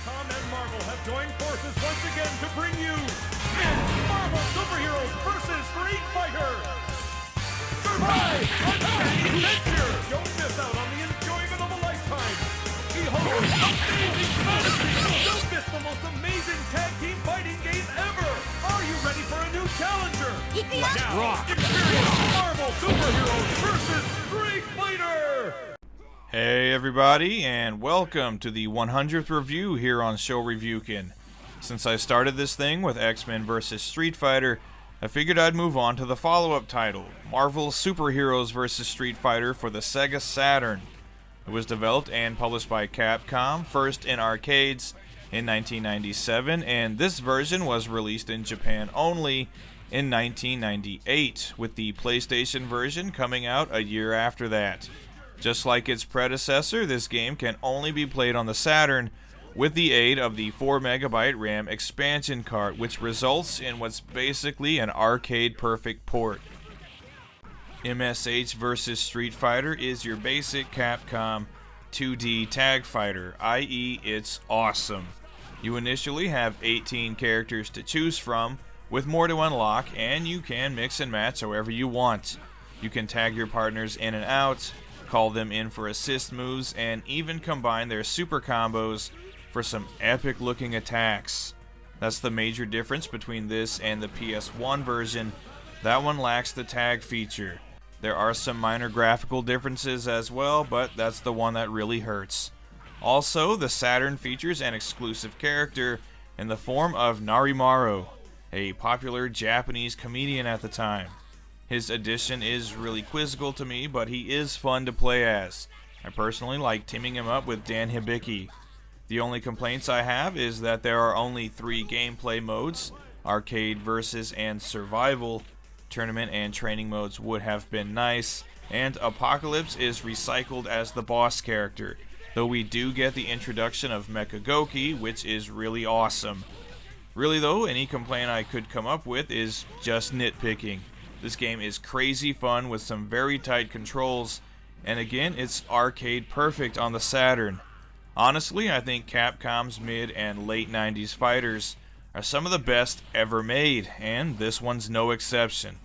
Capcom and Marvel have joined forces once again to bring you Marvel Superheroes vs. Street Fighter! Survive! Uncanny adventure! Don't miss out on the enjoyment of a lifetime! Behold, amazing fantasy! Don't miss the most amazing tag team fighting game ever! Are you ready for a new challenger? Now, rock! experience Marvel Superheroes vs. Street Fighter! Hey everybody, and welcome to the 100th review here on Shoreviewken. Since I started this thing with X-Men vs. Street Fighter, I figured I'd move on to the follow-up title, Marvel Superheroes vs. Street Fighter for the Sega Saturn. It was developed and published by Capcom, first in arcades in 1997, and this version was released in Japan only in 1998, with the PlayStation version coming out a year after that. Just like its predecessor, this game can only be played on the Saturn with the aid of the 4MB RAM expansion card, which results in what's basically an arcade-perfect port. MSH vs. Street Fighter is your basic Capcom 2D tag fighter, i.e. it's awesome. You initially have 18 characters to choose from, with more to unlock, and you can mix and match however you want. You can tag your partners in and out, call them in for assist moves, and even combine their super combos for some epic looking attacks. That's the major difference between this and the PS1 version. That one lacks the tag feature. There are some minor graphical differences as well, but that's the one that really hurts. Also, the Saturn features an exclusive character in the form of Narimaru, a popular Japanese comedian at the time. His addition is really quizzical to me, but he is fun to play as. I personally like teaming him up with Dan Hibiki. The only complaints I have is that there are only 3 gameplay modes, arcade, versus, and survival. Tournament and training modes would have been nice, and Apocalypse is recycled as the boss character, though we do get the introduction of Mecha Goki, which is really awesome. Really though, any complaint I could come up with is just nitpicking. This game is crazy fun with some very tight controls, and again, it's arcade perfect on the Saturn. Honestly, I think Capcom's mid and late 90s fighters are some of the best ever made, and this one's no exception.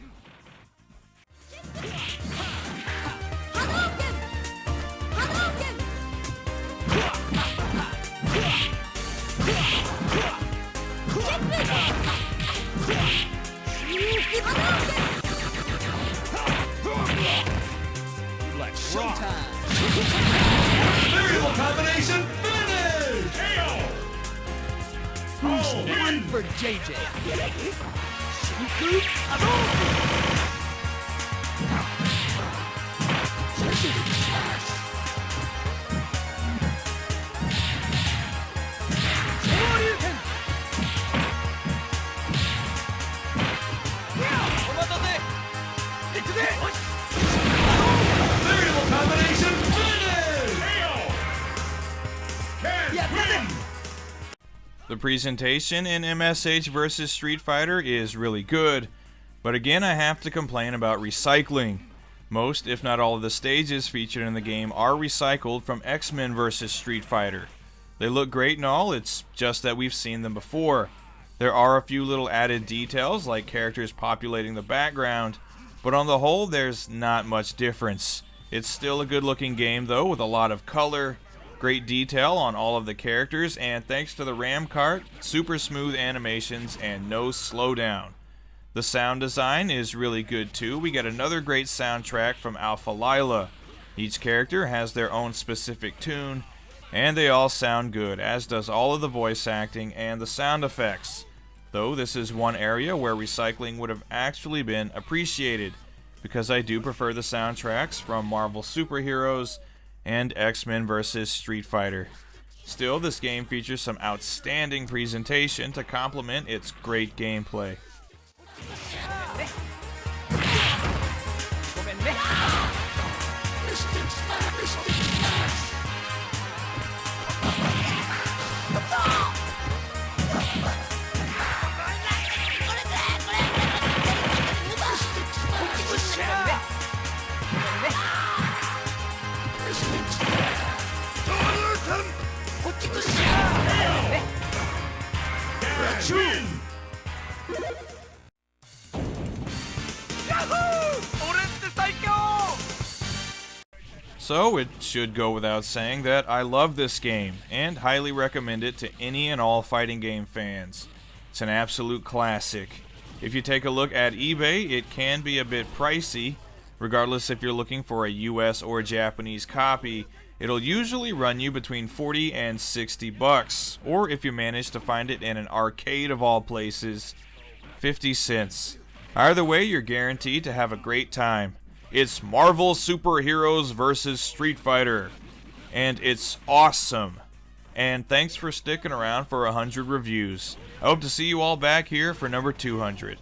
Variable combination finish! KO! Who's one for JJ? Shuku Hadouken! Shoreviewken! Variable combination finish! KO! Can win! The presentation in MSH vs. Street Fighter is really good, but again I have to complain about recycling. Most, if not all of the stages featured in the game are recycled from X-Men vs. Street Fighter. They look great and all, it's just that we've seen them before. There are a few little added details like characters populating the background, but on the whole there's not much difference. It's still a good looking game though, with a lot of color, great detail on all of the characters, and thanks to the RAM cart, super smooth animations and no slowdown. The sound design is really good too. We get another great soundtrack from Alpha Lyla. Each character has their own specific tune, and they all sound good, as does all of the voice acting and the sound effects. Though this is one area where recycling would have actually been appreciated, because I do prefer the soundtracks from Marvel Superheroes and X-Men vs. Street Fighter. Still, this game features some outstanding presentation to complement its great gameplay. So it should go without saying that I love this game and highly recommend it to any and all fighting game fans. It's an absolute classic. If you take a look at eBay, it can be a bit pricey. Regardless if you're looking for a US or Japanese copy, it'll usually run you between 40 and 60 bucks. Or if you manage to find it in an arcade of all places, 50 cents. Either way, you're guaranteed to have a great time. It's Marvel Superheroes vs. Street Fighter. And it's awesome. And thanks for sticking around for 100 reviews. I hope to see you all back here for number 200.